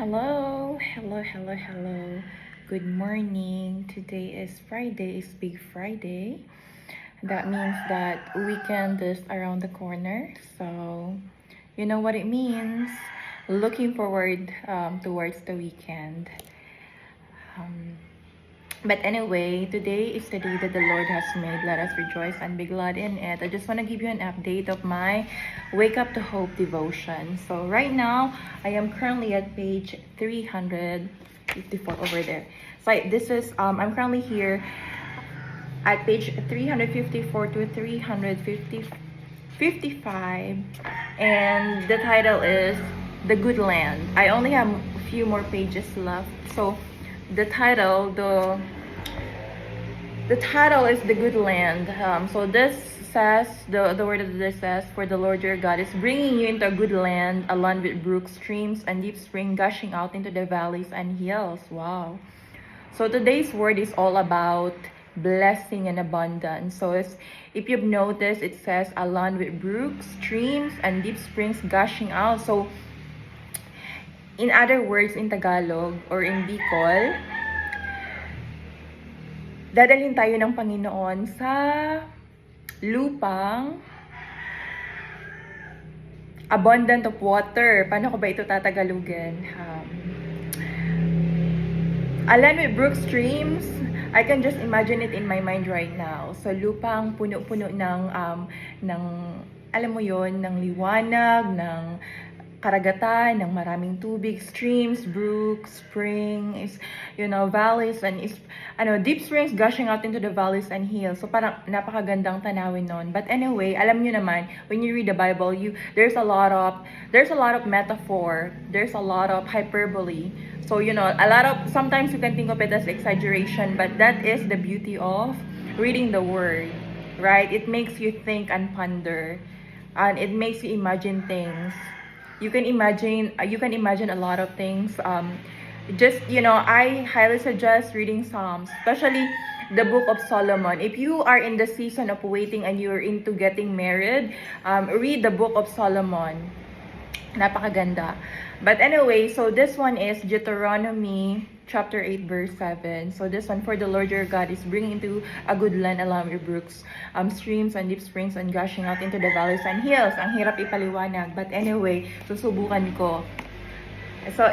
Hello. Good morning. Today is Friday, it's Big Friday. That means that weekend is around the corner. So, you know what it means. Looking forward towards the weekend. But anyway, today is the day that the Lord has made. Let us rejoice and be glad in it. I just want to give you an update of my Wake Up to Hope devotion. So right now, I am currently at page 354 over there. So I'm currently here at page 354 to 355. And the title is The Good Land. I only have a few more pages left. So the title is The Good Land. So this says, the word of this says, for the Lord your God is bringing you into a good land, a land with brooks, streams, and deep spring gushing out into the valleys and hills. Wow. So today's word is all about blessing and abundance. So if you've noticed, it says a land with brooks, streams, and deep springs gushing out. So in other words, in Tagalog or in Bicol, dadalhin tayo ng Panginoon sa lupang abundant of water. Paano ko ba ito tatagalugin? A land with brook streams, I can just imagine it in my mind right now. So lupang puno-puno ng alam mo yon, ng liwanag, ng karagatan, ng maraming tubig, streams, brooks, springs, valleys, and deep springs gushing out into the valleys and hills. So parang napakagandang tanawin nun. But anyway, alam nyo naman, when you read the Bible, there's a lot of metaphor, there's a lot of hyperbole. So sometimes you can think of it as exaggeration, but that is the beauty of reading the Word, right? It makes you think and ponder, and it makes you imagine things. You can imagine a lot of things. I highly suggest reading Psalms, especially the Book of Solomon. If you are in the season of waiting and you're into getting married, read the Book of Solomon. Napakaganda. But anyway, so this one is Deuteronomy chapter 8 verse 7. So this one, for the Lord your God is bringing into a good land along your brooks, streams and deep springs and gushing out into the valleys and hills. Ang hirap ipaliwanag. But anyway, susubukan ko. So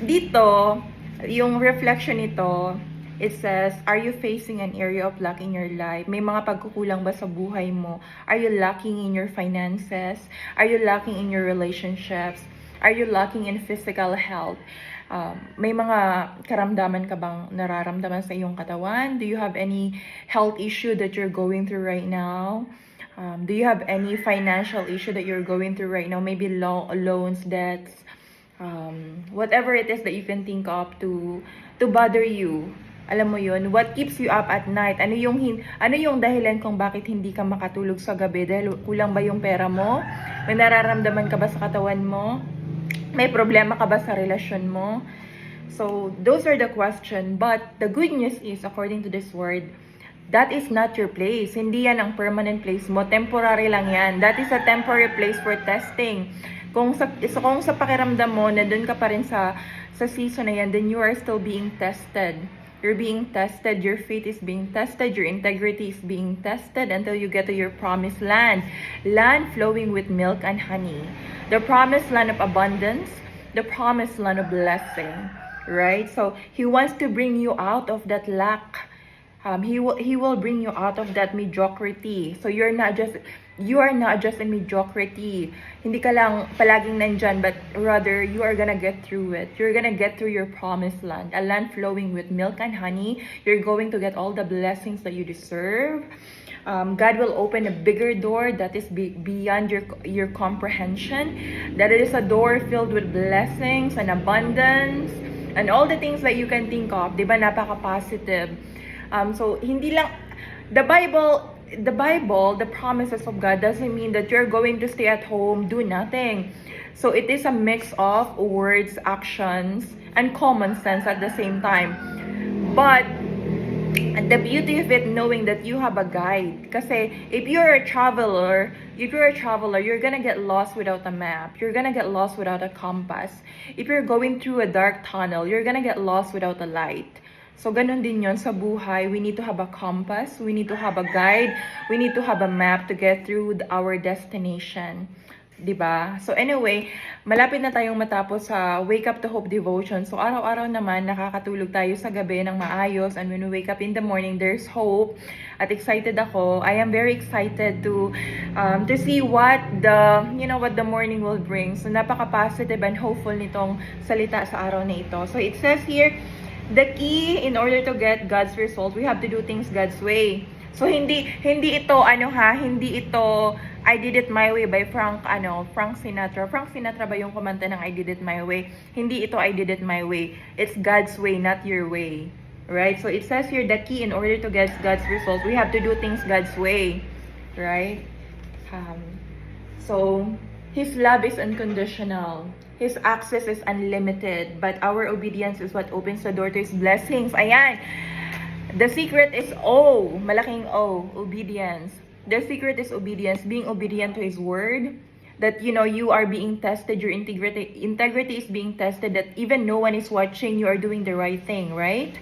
dito, yung reflection nito, it says, are you facing an area of lack in your life? May mga pagkukulang ba sa buhay mo? Are you lacking in your finances? Are you lacking in your relationships? Are you lacking in physical health? May mga karamdaman ka bang nararamdaman sa iyong katawan? Do you have any health issue that you're going through right now? Do you have any financial issue that you're going through right now? Maybe loans, debts, whatever it is that you can think of to bother you. Alam mo yun, what keeps you up at night? Ano yung dahilan kung bakit hindi ka makatulog sa gabi? Dahil kulang ba yung pera mo? May nararamdaman ka ba sa katawan mo? May problema ka ba sa relasyon mo? So, those are the questions. But the good news is, according to this word, that is not your place. Hindi yan ang permanent place mo. Temporary lang yan. That is a temporary place for testing. Kung sa pakiramdam mo, nandun ka pa rin sa season na yan, then you are still being tested. You're being tested, your faith is being tested, your integrity is being tested until you get to your promised land. Land flowing with milk and honey. The promised land of abundance, the promised land of blessing, right? So He wants to bring you out of that lack. He will bring you out of that mediocrity. So you are not just in mediocrity. Hindi ka lang palaging nandyan, but rather you are gonna get through it. You're gonna get through your promised land, a land flowing with milk and honey. You're going to get all the blessings that you deserve. God will open a bigger door that is beyond your comprehension. That it is a door filled with blessings and abundance and all the things that you can think of. Diba, napaka-positive. So hindi lang the Bible, the promises of God doesn't mean that you're going to stay at home, do nothing. So it is a mix of words, actions, and common sense at the same time. But And the beauty of it, knowing that you have a guide. Kasi if you're a traveler, you're gonna get lost without a map. You're gonna get lost without a compass. If you're going through a dark tunnel, you're gonna get lost without a light. So, ganun din yon sa buhay. We need to have a compass. We need to have a guide. We need to have a map to get through our destination. 'Di ba? So anyway, malapit na tayong matapos sa Wake Up to Hope devotion. So araw-araw naman nakakatulog tayo sa gabi ng maayos, and when we wake up in the morning, there's hope. At excited ako. I am very excited to see what the morning will bring. So napaka-positive and hopeful nitong salita sa araw na ito. So it says here, the key in order to get God's result, we have to do things God's way. So hindi ito hindi ito I Did It My Way by Frank Sinatra. Frank Sinatra ba yung kumanta ng I Did It My Way? Hindi ito I Did It My Way. It's God's way, not your way. Right? So it says here, the key in order to get God's result, we have to do things God's way. Right? So His love is unconditional. His access is unlimited. But our obedience is what opens the door to His blessings. Ayan. The secret is O. Malaking O. Obedience. The secret is obedience, being obedient to His word, that you are being tested, your integrity is being tested, that even no one is watching, you are doing the right thing, right?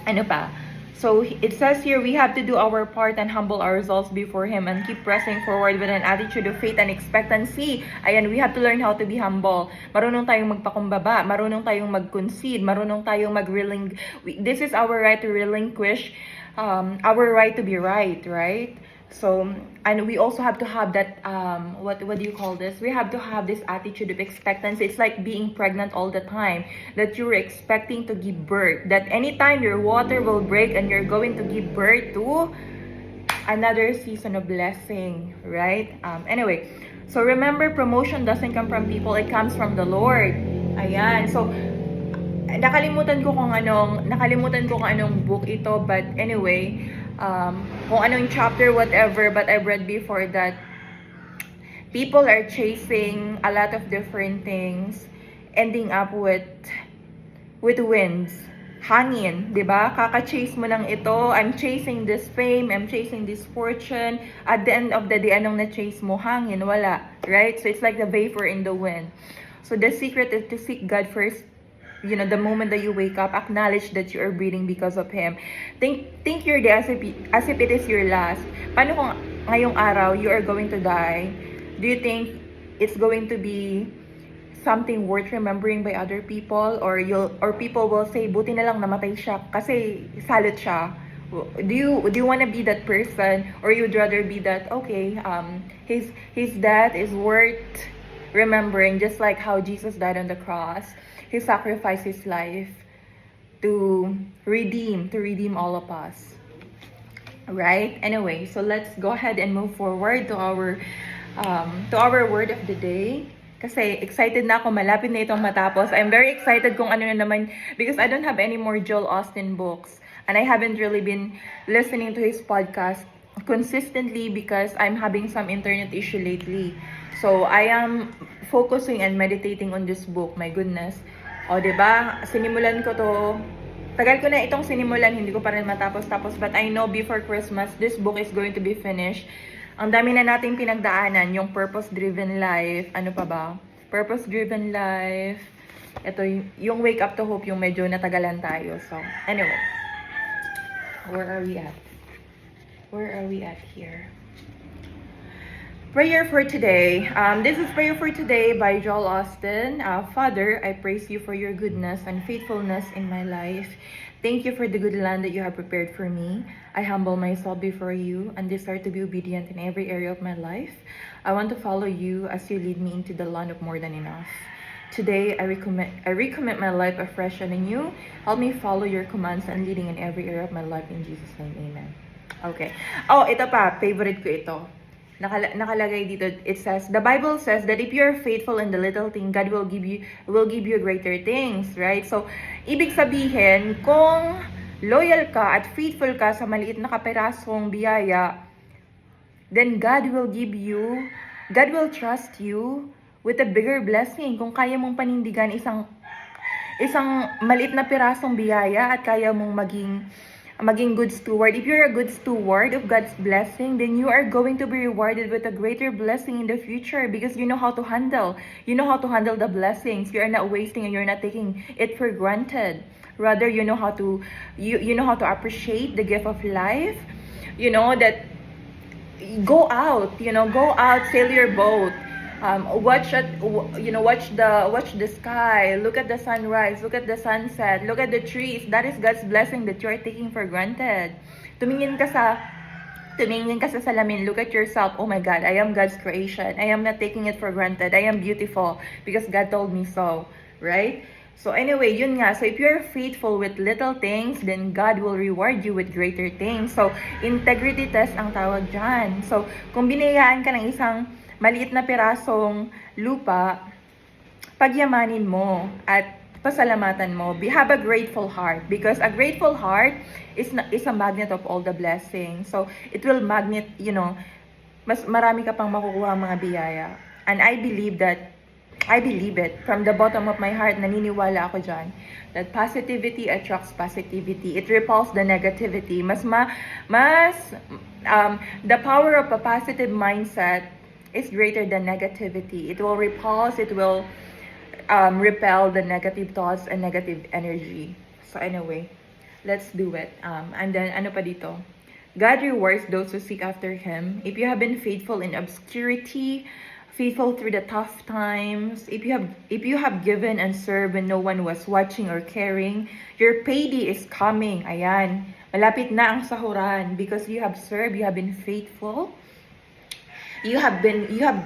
Ano pa? So it says here, we have to do our part and humble ourselves before Him and keep pressing forward with an attitude of faith and expectancy. Ayan, we have to learn how to be humble. Marunong tayong magpakumbaba, marunong tayong mag-concede, marunong tayong this is our right to relinquish, our right to be right? So, and we also have to have that, what do you call this? We have to have this attitude of expectancy. It's like being pregnant all the time, that you're expecting to give birth, that anytime your water will break and you're going to give birth to another season of blessing, right? Anyway, so remember, promotion doesn't come from people, it comes from the Lord. Ayan, so, nakalimutan ko kung anong book ito, but anyway, kung anong chapter, whatever, but I've read before that people are chasing a lot of different things, ending up with winds, hangin, 'di ba? Kaka-chase mo lang ito, I'm chasing this fame, I'm chasing this fortune, at the end of the day, anong na-chase mo? Hangin, wala, right? So it's like the vapor in the wind. So the secret is to seek God first. The moment that you wake up, acknowledge that you are breathing because of Him. Think your day as if it is your last. Paano kung ngayong araw you are going to die? Do you think it's going to be something worth remembering by other people, or people will say, buti na lang namatay siya kasi salot siya? Do you want to be that person, or you'd rather be that, okay, his death is worth remembering, just like how Jesus died on the cross? He sacrificed His life to redeem all of us. Right? Anyway, so let's go ahead and move forward to our word of the day. Kasi excited na ako, malapit na itong matapos. I'm very excited kung ano na naman, because I don't have any more Joel Austin books. And I haven't really been listening to his podcast consistently because I'm having some internet issue lately. So I am focusing and meditating on this book. My goodness. O, diba? Sinimulan ko to. Tagal ko na itong sinimulan, hindi ko pa rin matapos-tapos. But I know before Christmas, this book is going to be finished. Ang dami na nating pinagdaanan, yung purpose-driven life. Ano pa ba? Purpose-driven life. Ito, yung Wake Up to Hope, yung medyo natagalan tayo. So, anyway. Where are we at? Where are we at here? Prayer for today. This is Prayer for Today by Joel Austin. Father, I praise you for your goodness and faithfulness in my life. Thank you for the good land that you have prepared for me. I humble myself before you and desire to be obedient in every area of my life. I want to follow you as you lead me into the land of more than enough. Today, I recommit my life afresh and anew. Help me follow your commands and leading in every area of my life. In Jesus' name, amen. Okay. Oh, ito pa. Favorite ko ito. Nakalagay dito, it says, the Bible says that if you're faithful in the little thing, God will give you greater things, right? So, ibig sabihin, kung loyal ka at faithful ka sa maliit na kapirasong biyaya, then God will trust you with a bigger blessing. Kung kaya mong panindigan isang maliit na pirasong biyaya at kaya mong maging maging good steward. If you're a good steward of God's blessing, then you are going to be rewarded with a greater blessing in the future because you know how to handle. You know how to handle the blessings. You are not wasting and you're not taking it for granted. Rather, you know how to you know how to appreciate the gift of life. You know that go out, go out, sail your boat. Watch the sky, look at the sunrise, look at the sunset, look at the trees. That is God's blessing that you are taking for granted. Tumingin ka sa salamin, look at yourself. Oh my God, I am God's creation. I am not taking it for granted. I am beautiful because God told me so, right? So anyway, yun nga. So if you're faithful with little things, then God will reward you with greater things. So integrity test ang tawag dyan. So kung binayaan ka ng isang maliit na pirasong lupa, pagyamanin mo at pasalamatan mo. Have a grateful heart because a grateful heart is a magnet of all the blessings. So it will magnet, mas marami ka pang makukuha mga biyaya. And I believe it from the bottom of my heart. Naniniwala ako dyan that positivity attracts positivity. It repels the negativity. The power of a positive mindset is greater than negativity. It will repulse, it will repel the negative thoughts and negative energy. So anyway, let's do it. And then, ano pa dito? God rewards those who seek after Him. If you have been faithful in obscurity, faithful through the tough times, if you have given and served when no one was watching or caring, your payday is coming. Ayan, malapit na ang sahuran because you have served, you have been faithful, you have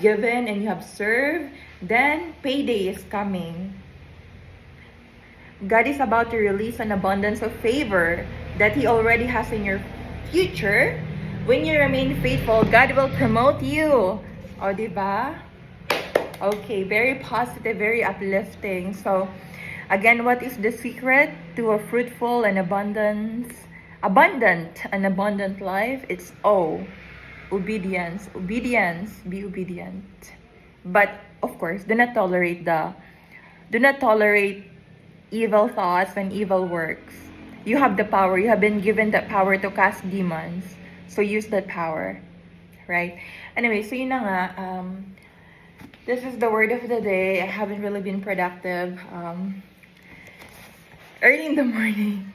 given and you have served, then payday is coming. God is about to release an abundance of favor that He already has in your future. When you remain faithful, God will promote you. O, diba? Okay, very positive, very uplifting. So, again, what is the secret to a fruitful and abundant life? It's obedience. Obedience, be obedient. But, of course, do not tolerate evil thoughts and evil works. You have the power. You have been given that power to cast demons. So, use that power. Right? Anyway, so yun na nga. This is the word of the day. I haven't really been productive. Early in the morning,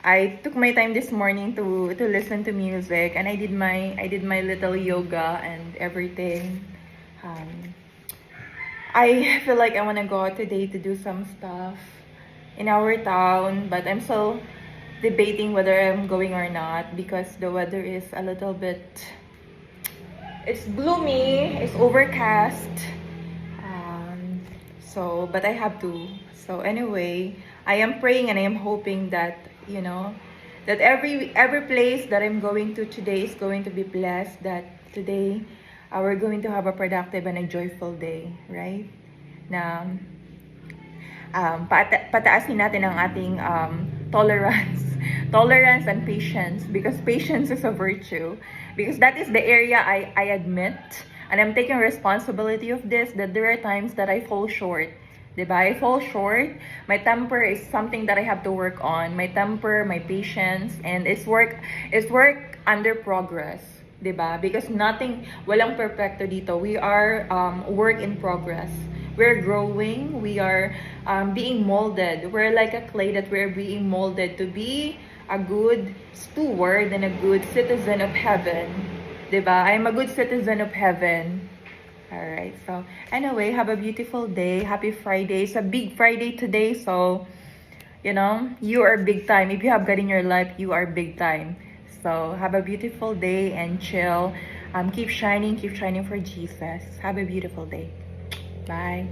I took my time this morning to listen to music, and I did my little yoga and everything. I feel like I want to go out today to do some stuff in our town, but I'm still debating whether I'm going or not because the weather is a little bit, it's gloomy, it's overcast, but I have to. So anyway, I am praying and I am hoping that that every place that I'm going to today is going to be blessed, that today we're going to have a productive and a joyful day, right? Na pataasin natin ang ating tolerance and patience, because patience is a virtue, because that is the area I admit, and I'm taking responsibility of this, that there are times that I fall short. Diba? I fall short. My temper is something that I have to work on. My temper, my patience, and it's work under progress. Diba? Because walang perfecto dito. We are work in progress. We're growing. We are being molded. We're like a clay that we're being molded to be a good steward and a good citizen of heaven. Diba? I'm a good citizen of heaven. Alright, so anyway, have a beautiful day. Happy Friday. It's a big Friday today, so you are big time. If you have God in your life, you are big time. So have a beautiful day and chill. Keep shining for Jesus. Have a beautiful day. Bye.